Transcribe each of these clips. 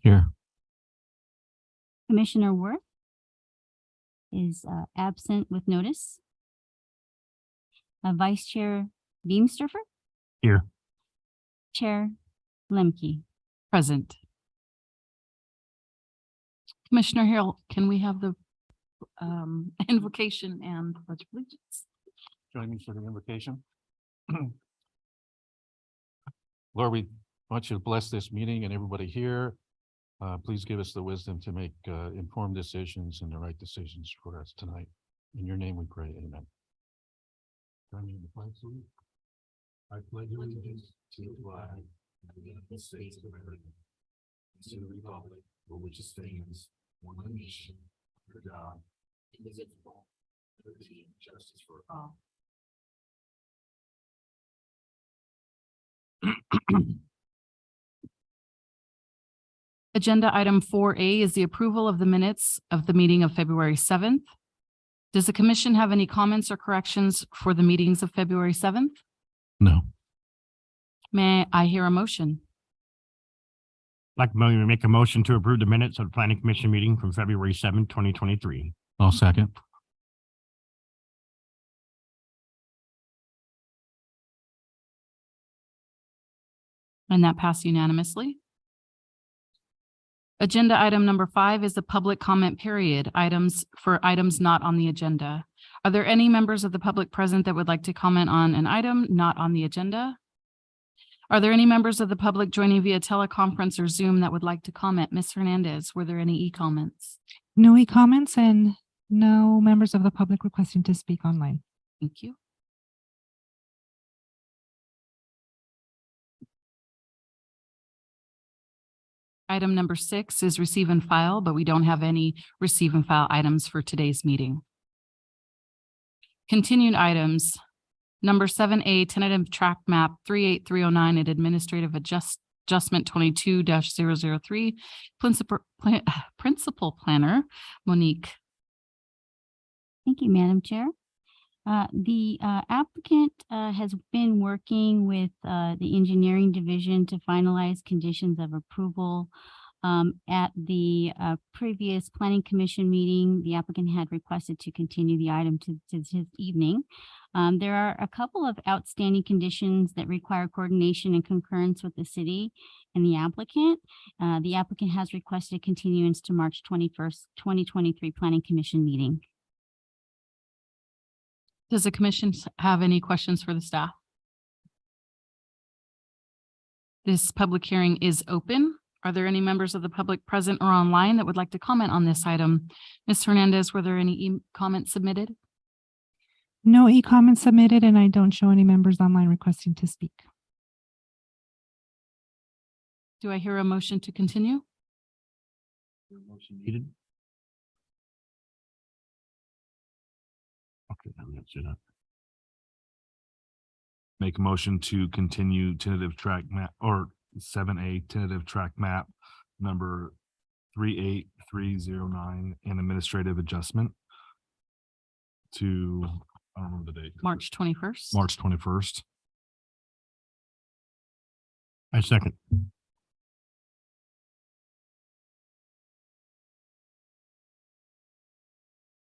Here. Commissioner Worth is absent with notice. Vice Chair Beamsterfer. Here. Chair Lemke. Present. Commissioner Harrell, can we have the invocation and pledge of allegiance? Join me for the invocation. Lord, we want you to bless this meeting and everybody here. Please give us the wisdom to make informed decisions and the right decisions for us tonight. In your name we pray, amen. Join me in the pledge, please. I pledge allegiance to the flag of the United States of America, and to the republic for which it stands, one nation, under God, indivisible, with liberty and justice for all. Agenda item 4A is the approval of the minutes of the meeting of February 7th. Does the commission have any comments or corrections for the meetings of February 7th? No. May I hear a motion? Like to make a motion to approve the minutes of the planning commission meeting from February 7th, 2023. I'll second. And that passed unanimously. Agenda item number 5 is the public comment period, items not on the agenda. Are there any members of the public present that would like to comment on an item not on the agenda? Are there any members of the public joining via teleconference or Zoom that would like to comment? Ms. Hernandez, were there any e-comments? No e-comments and no members of the public requesting to speak online. Thank you. Item number 6 is receive and file, but we don't have any receive and file items for today's meeting. Continued items. Number 7A, tentative track map 38309 and administrative adjustment 22-003. Principal planner, Monique. Thank you, Madam Chair. The applicant has been working with the engineering division to finalize conditions of approval. At the previous planning commission meeting, the applicant had requested to continue the item to this evening. There are a couple of outstanding conditions that require coordination and concurrence with the city and the applicant. The applicant has requested continuance to March 21st, 2023 planning commission meeting. Does the commission have any questions for the staff? This public hearing is open. Are there any members of the public present or online that would like to comment on this item? Ms. Hernandez, were there any comments submitted? No e-comments submitted, and I don't show any members online requesting to speak. Do I hear a motion to continue? Motion needed. Okay, I'm gonna do that. Make a motion to continue tentative track map or 7A tentative track map number 38309 and administrative adjustment to, I don't remember the date. March 21st. March 21st. I second.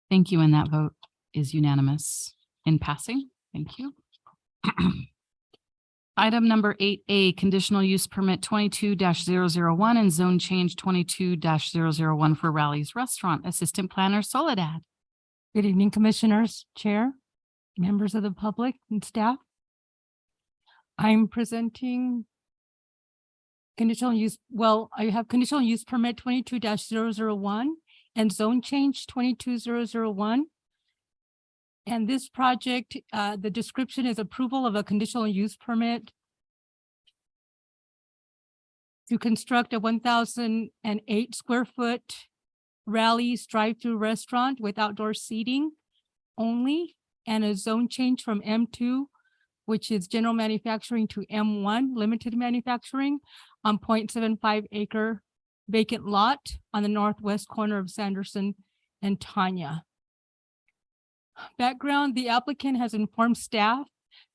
Thank you, and that vote is unanimous in passing. Thank you. Item number 8A, conditional use permit 22-001 and zone change 22-001 for Rally's Restaurant. Assistant Planner Soledad. Good evening, Commissioners, Chair, members of the public and staff. I'm presenting conditional use, I have conditional use permit 22-001 and zone change 22-001. And this project, the description is approval of a conditional use permit to construct a 1,008 square foot Rally's drive-through restaurant with outdoor seating only, and a zone change from M2, which is general manufacturing, to M1, limited manufacturing, on 0.75 acre vacant lot on the northwest corner of Sanderson and Tanya. Background: the applicant has informed staff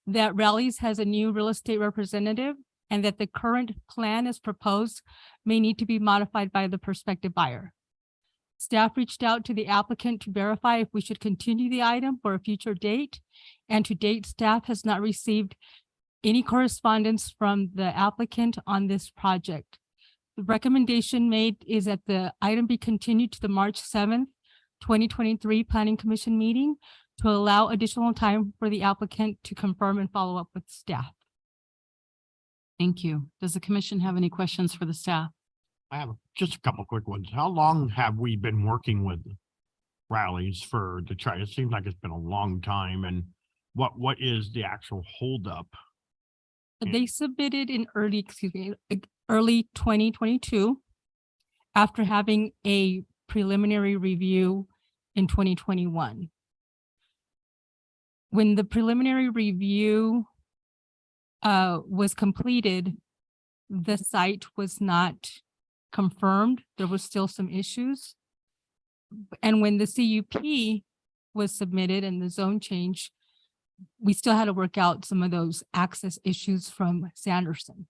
that Rally's has a new real estate representative and that the current plan as proposed may need to be modified by the prospective buyer. Staff reached out to the applicant to verify if we should continue the item for a future date, and to date, staff has not received any correspondence from the applicant on this project. The recommendation made is that the item be continued to the March 7th, 2023 Planning Commission meeting to allow additional time for the applicant to confirm and follow up with staff. Thank you. Does the commission have any questions for the staff? I have just a couple quick ones. How long have we been working with Rallies for to try? It seems like it's been a long time. And what is the actual holdup? They submitted in early 2022 after having a preliminary review in 2021. When the preliminary review was completed, the site was not confirmed. There was still some issues. And when the CUP was submitted and the zone change, we still had to work out some of those access issues from Sanderson.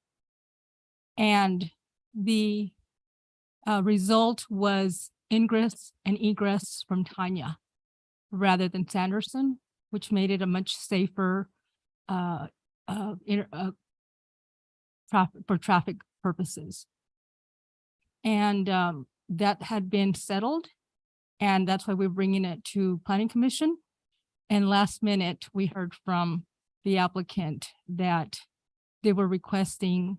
And the result was ingress and egress from Tanya rather than Sanderson, which made it a much safer for traffic purposes. And that had been settled, and that's why we're bringing it to Planning Commission. And last minute, we heard from the applicant that they were requesting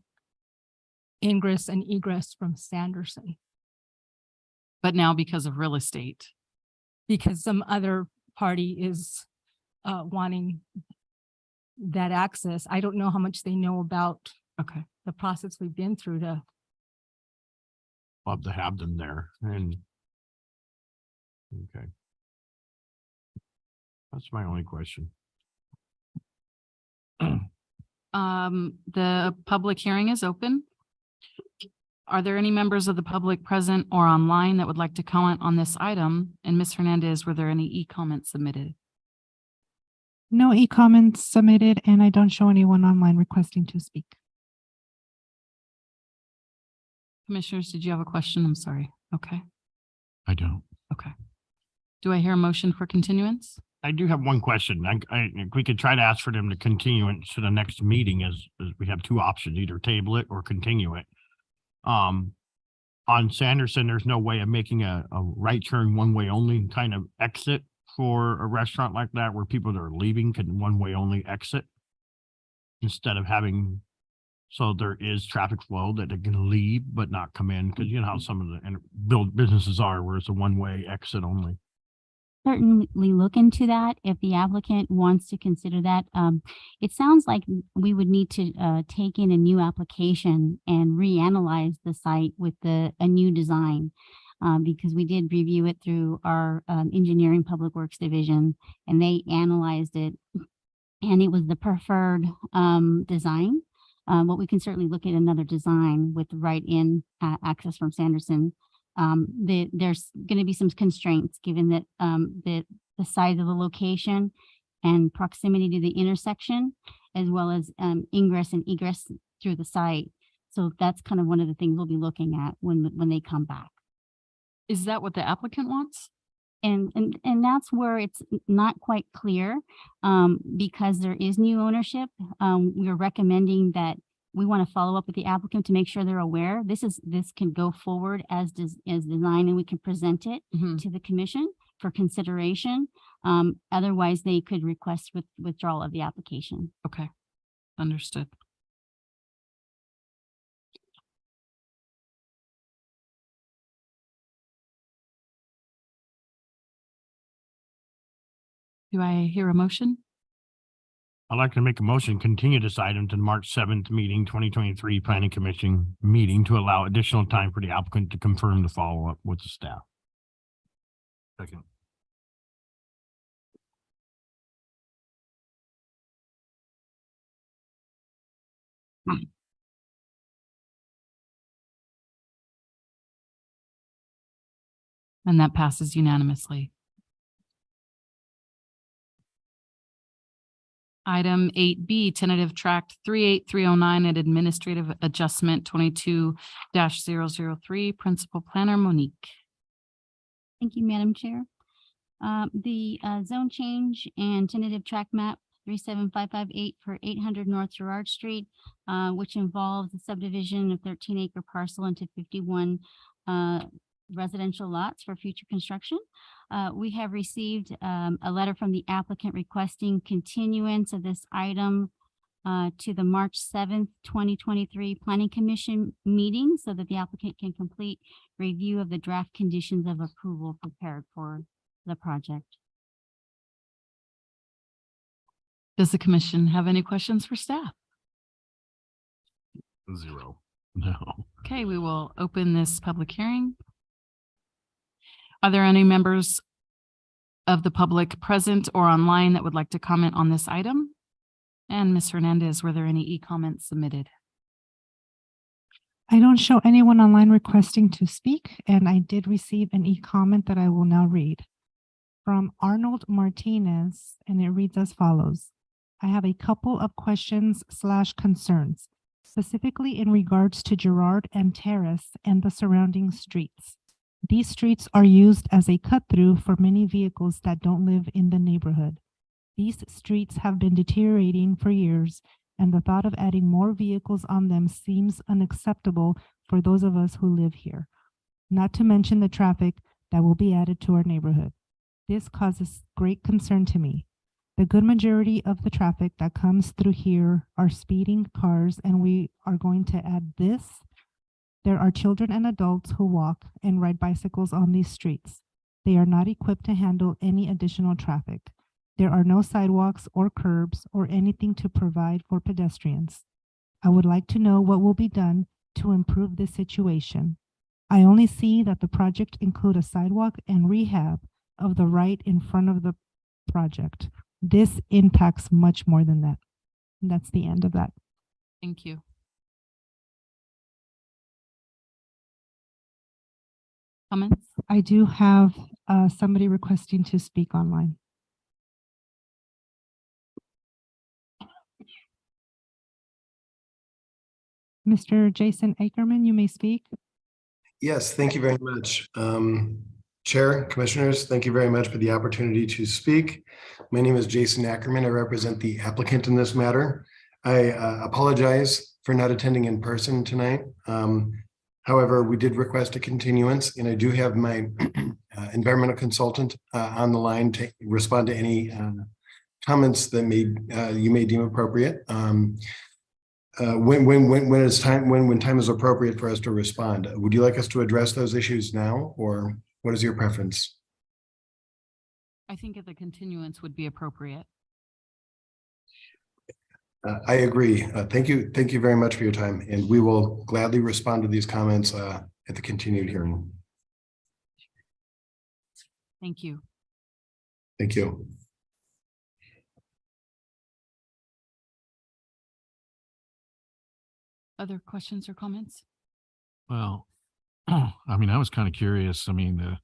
ingress and egress from Sanderson But now because of real estate. because some other party is wanting that access. I don't know how much they know about Okay. the process we've been through to, Love to have them there and. Okay. That's my only question. The public hearing is open. Are there any members of the public present or online that would like to comment on this item? And Ms. Hernandez, were there any e-comments submitted? No e-comments submitted, and I don't show anyone online requesting to speak. Commissioners, did you have a question? I'm sorry. Okay, I don't. okay. Do I hear a motion for continuance? I do have one question. We could try to ask for them to continue it to the next meeting as we have two options, either table it or continue it. On Sanderson, there's no way of making a right turn one way only kind of exit for a restaurant like that where people that are leaving can one way only exit instead of having, so there is traffic flow that they can leave but not come in, because you know how some of the businesses are where it's a one way exit only. Certainly look into that if the applicant wants to consider that. It sounds like we would need to take in a new application and reanalyze the site with a new design. Because we did review it through our engineering public works division, and they analyzed it, and it was the preferred design. But we can certainly look at another design with right-in access from Sanderson. There's going to be some constraints given that the size of the location and proximity to the intersection, as well as ingress and egress through the site. So that's kind of one of the things we'll be looking at when they come back. Is that what the applicant wants? And that's where it's not quite clear, because there is new ownership. We're recommending that we want to follow up with the applicant to make sure they're aware. This can go forward as design, and we can present it to the commission for consideration. Otherwise, they could request withdrawal of the application. Okay, understood. Do I hear a motion? I'd like to make a motion, continue this item to the March 7th meeting, 2023 Planning Commission meeting to allow additional time for the applicant to confirm the follow-up with the staff. Second. And that passes unanimously. Item 8B, tentative tract 38309 and administrative adjustment 22-003, principal planner Monique. Thank you, Madam Chair. The zone change and tentative track map 37558 for 800 North Gerard Street, which involves the subdivision of 13-acre parcel into 51 residential lots for future construction. We have received a letter from the applicant requesting continuance of this item to the March 7th, 2023 Planning Commission meeting so that the applicant can complete review of the draft conditions of approval prepared for the project. Does the commission have any questions for staff? Zero. No. Okay, we will open this public hearing. Are there any members of the public present or online that would like to comment on this item? And Ms. Hernandez, were there any e-comments submitted? I don't show anyone online requesting to speak, and I did receive an e-comment that I will now read from Arnold Martinez, and it reads as follows. I have a couple of questions / concerns, specifically in regards to Gerard and Terrace and the surrounding streets. These streets are used as a cut-through for many vehicles that don't live in the neighborhood. These streets have been deteriorating for years, and the thought of adding more vehicles on them seems unacceptable for those of us who live here, not to mention the traffic that will be added to our neighborhood. This causes great concern to me. The good majority of the traffic that comes through here are speeding cars, and we are going to add this. There are children and adults who walk and ride bicycles on these streets. They are not equipped to handle any additional traffic. There are no sidewalks or curbs or anything to provide for pedestrians. I would like to know what will be done to improve this situation. I only see that the project include a sidewalk and rehab of the right in front of the project. This impacts much more than that. And that's the end of that. Thank you. Comments? I do have somebody requesting to speak online. Mr. Jason Ackerman, you may speak. Yes, thank you very much. Chair, Commissioners, thank you very much for the opportunity to speak. My name is Jason Ackerman. I represent the applicant in this matter. I apologize for not attending in person tonight. However, we did request a continuance, and I do have my environmental consultant on the line to respond to any comments that you may deem appropriate. When time is appropriate for us to respond, would you like us to address those issues now, or what is your preference? I think the continuance would be appropriate. I agree. Thank you. Thank you very much for your time, and we will gladly respond to these comments at the continued hearing. Thank you. Thank you. Other questions or comments? Well, I mean, I was kind of curious. I mean,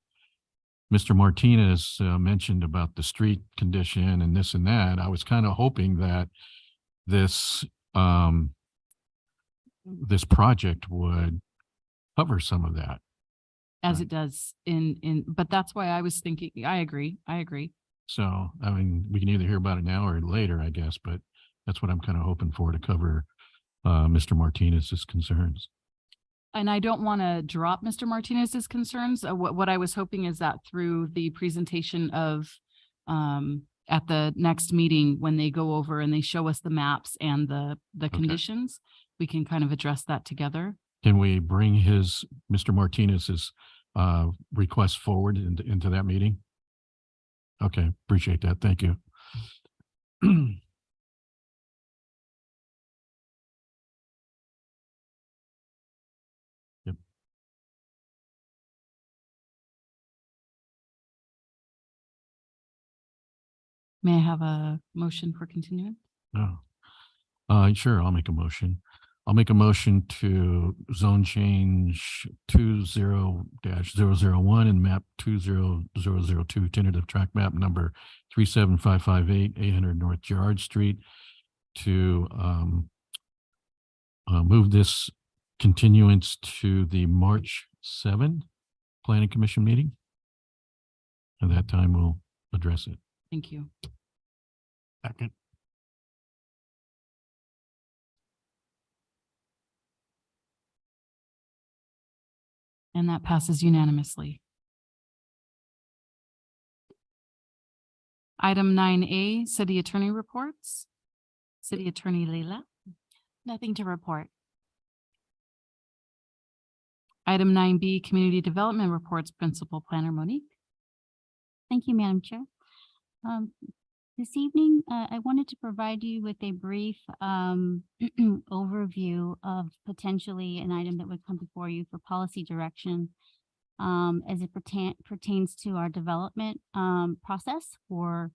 Mr. Martinez mentioned about the street condition and this and that. I was kind of hoping that this this project would cover some of that. As it does but that's why I was thinking, I agree. So, I mean, we can either hear about it now or later, I guess, but that's what I'm kind of hoping for, to cover Mr. Martinez's concerns. And I don't want to drop Mr. Martinez's concerns. What I was hoping is that through the presentation of at the next meeting, when they go over and they show us the maps and the conditions, we can kind of address that together. Can we bring Mr. Martinez's request forward into that meeting? Okay, appreciate that. Thank you. Yep. May I have a motion for continuance? Oh, sure. I'll make a motion. I'll make a motion to zone change 20-001 and map 20002 tentative track map number 37558, 800 North Gerard Street to move this continuance to the March 7 Planning Commission meeting. At that time, we'll address it. Thank you. Second. And that passes unanimously. Item 9A, City Attorney Reports. City Attorney Leila. Nothing to report. Item 9B, Community Development Reports, Principal Planner Monique. Thank you, Madam Chair. This evening, I wanted to provide you with a brief overview of potentially an item that would come before you for policy direction as it pertains to our development process for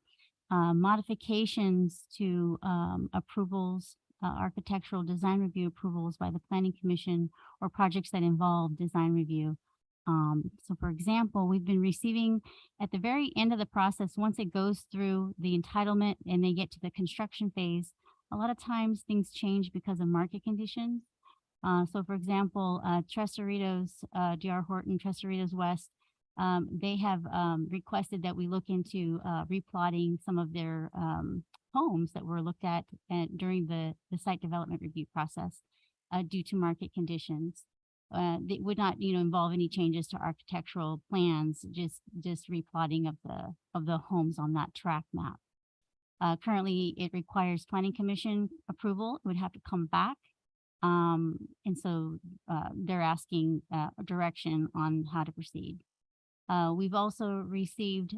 modifications to approvals, architectural design review approvals by the Planning Commission or projects that involve design review. So for example, we've been receiving at the very end of the process, once it goes through the entitlement and they get to the construction phase, a lot of times things change because of market conditions. So for example, Treseritos, DR Horton, Treseritos West, they have requested that we look into replotting some of their homes that were looked at during the site development review process due to market conditions. They would not, involve any changes to architectural plans, just replotting of the homes on that track map. Currently, it requires Planning Commission approval. It would have to come back. And so they're asking direction on how to proceed. We've also received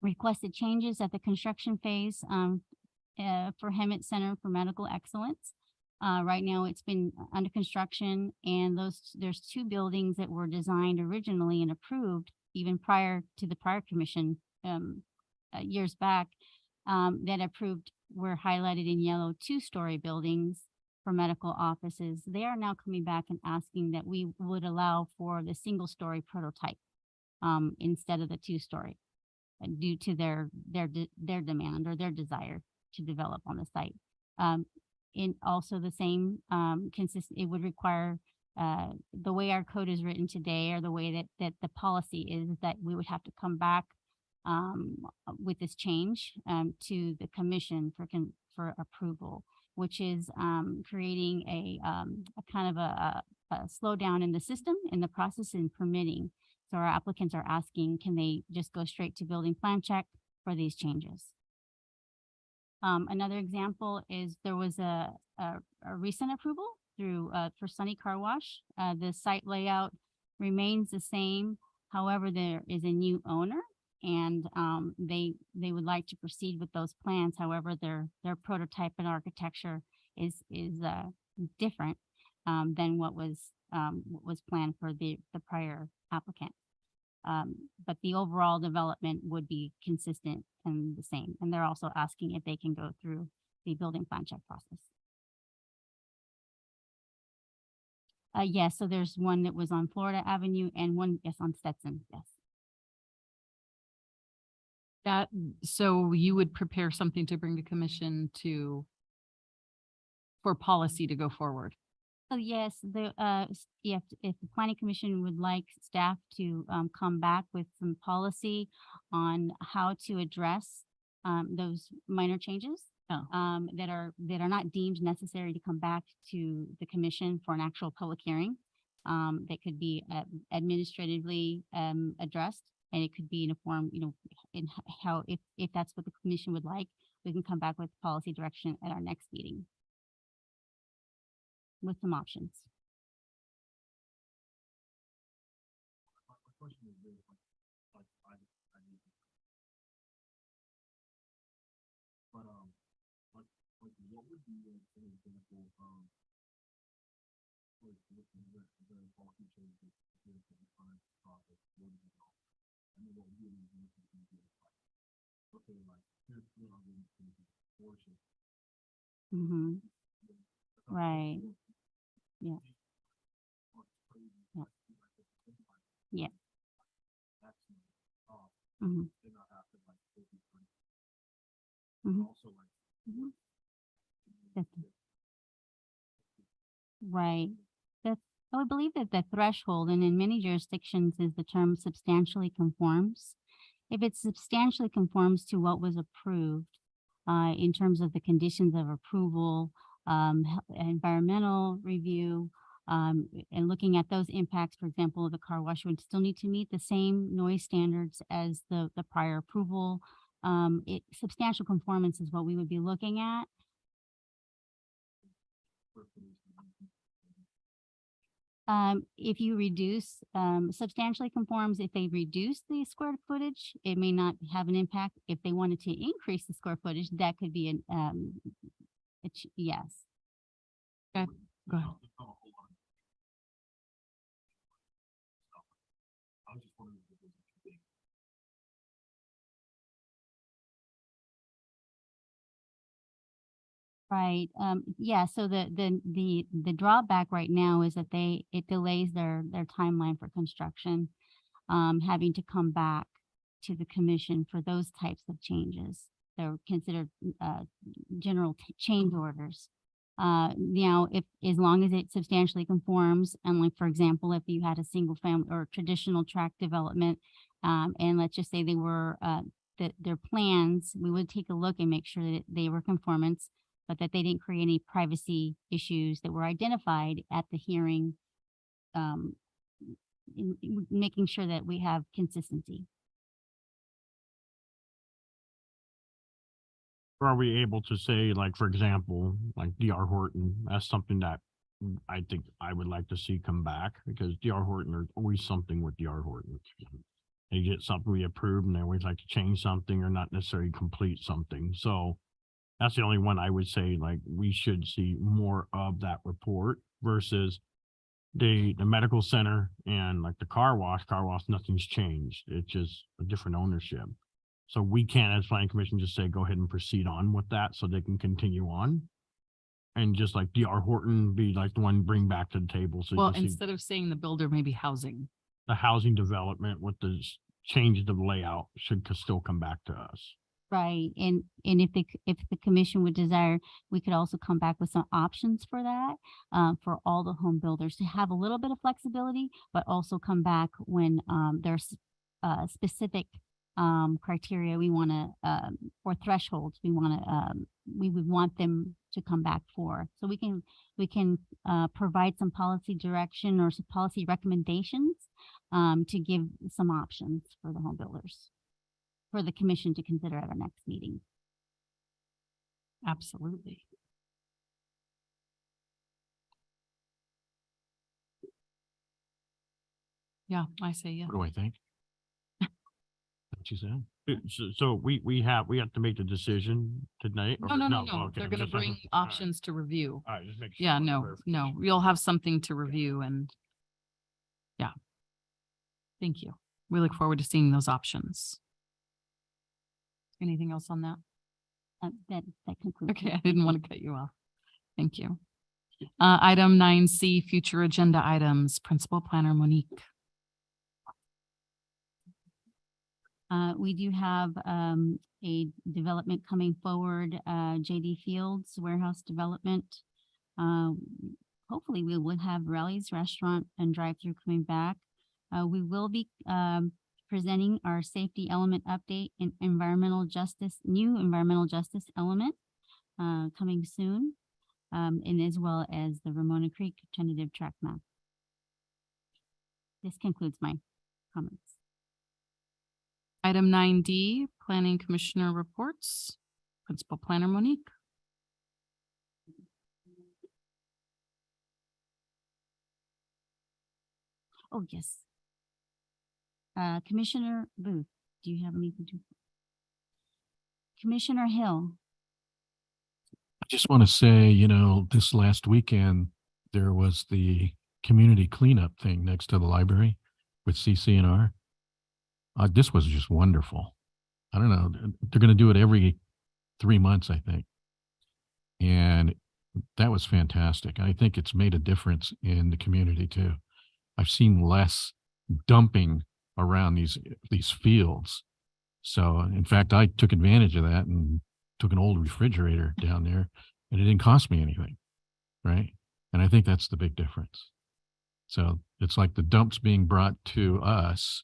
requested changes at the construction phase for Hemet Center for Medical Excellence. Right now, it's been under construction, and there's two buildings that were designed originally and approved even prior to the prior commission years back that approved were highlighted in yellow 2-story buildings for medical offices. They are now coming back and asking that we would allow for the single-story prototype instead of the 2-story due to their demand or their desire to develop on the site. In also the same it would require the way our code is written today, or the way that the policy is, that we would have to come back with this change to the commission for approval, which is creating a kind of a slowdown in the system, in the process, in permitting. So our applicants are asking, can they just go straight to building plan check for these changes? Another example is there was a recent approval through for Sunny Car Wash. The site layout remains the same. However, there is a new owner, and they would like to proceed with those plans. However, their prototype and architecture is different than what was planned for the prior applicant. But the overall development would be consistent and the same. And they're also asking if they can go through the building plan check process. Yes, so there's one that was on Florida Avenue and one, yes, on Stetson, yes. So you would prepare something to bring to commission for policy to go forward? So yes, if the Planning Commission would like staff to come back with some policy on how to address those minor changes that are not deemed necessary to come back to the commission for an actual public hearing, that could be administratively addressed, and it could be in a form, in how, if that's what the commission would like, we can come back with policy direction at our next meeting with some options. Mm-hmm. Right. Yeah. Yeah. Yeah. Mhm. Mhm. Mhm. That's- Right. That's, I would believe that the threshold, and in many jurisdictions, is the term substantially conforms. If it substantially conforms to what was approved, in terms of the conditions of approval, environmental review, and looking at those impacts, for example, the car wash would still need to meet the same noise standards as the prior approval. Substantial conformance is what we would be looking at. If you reduce, substantially conforms, if they reduce the square footage, it may not have an impact. If they wanted to increase the square footage, that could be an, yes. Go ahead. Right, yeah, so the drawback right now is that it delays their timeline for construction, having to come back to the commission for those types of changes. They're considered, general change orders. Now, if, as long as it substantially conforms, and like, for example, if you had a single family or traditional tract development, and let's just say they were, that their plans, we would take a look and make sure that they were conformance, but that they didn't create any privacy issues that were identified at the hearing, in making sure that we have consistency. Are we able to say, like, for example, like DR Horton, that's something that I think I would like to see come back, because DR Horton, there's always something with DR Horton. They get something we approve and they always like to change something or not necessarily complete something. So that's the only one I would say, like, we should see more of that report versus the medical center and like the car wash, nothing's changed. It's just a different ownership. So we can't, as planning commission, just say, go ahead and proceed on with that so they can continue on. And just like DR Horton be like the one bring back to the table. So you Well, can see instead of saying the builder, maybe housing. the housing development with the change of layout should still come back to us. Right, and if the commission would desire, we could also come back with some options for that, for all the home builders to have a little bit of flexibility, but also come back when, there's, specific, criteria we want to, or thresholds we want to, we would want them to come back for. So we can provide some policy direction or some policy recommendations, to give some options for the home builders, for the commission to consider at our next meeting. Absolutely. Yeah, I say yeah. What do I think? What you said? So we have to make the decision tonight? or No. Okay, They're I'm gonna just making- bring options to review. All right, just make sure. Yeah, for no, clarification. you'll have something to review and yeah. Thank you. We look forward to seeing those options. Anything else on that? That concludes. Okay, I didn't want to cut you off. Thank you. Item 9C, future agenda items, Principal Planner Monique. We do have, a development coming forward, JD Fields Warehouse Development. Hopefully we will have Rally's Restaurant and drive-through coming back. We will be, presenting our safety element update and new environmental justice element, coming soon, and as well as the Ramona Creek tentative track map. This concludes my comments. Item 9D, Planning Commissioner Reports, Principal Planner Monique. Oh, yes. Commissioner Booth, do you have anything to? Commissioner Hill, I just want to say, this last weekend, there was the community cleanup thing next to the library with CCNR. This was just wonderful. I don't know, they're going to do it every 3 months, I think. And That was fantastic. I think it's made a difference in the community too. I've seen less dumping around these fields. So in fact, I took advantage of that and took an old refrigerator down there and it didn't cost me anything. Right. And I think that's the big difference. So it's like the dumps being brought to us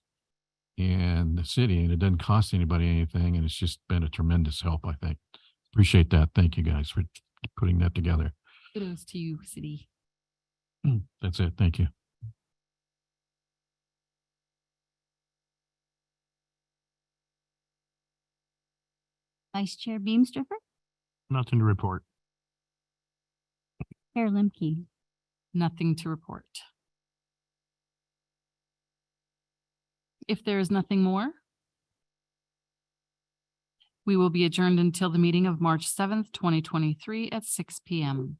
in the city and it doesn't cost anybody anything. And it's just been a tremendous help, I think. Appreciate that. Thank you guys for putting that together. Kudos to you, city. That's it. Thank you. Vice Chair Beamstriffer, Nothing to report. Chair Limkey. Nothing to report. If there is nothing more, we will be adjourned until the meeting of March 7th, 2023 at 6 p.m.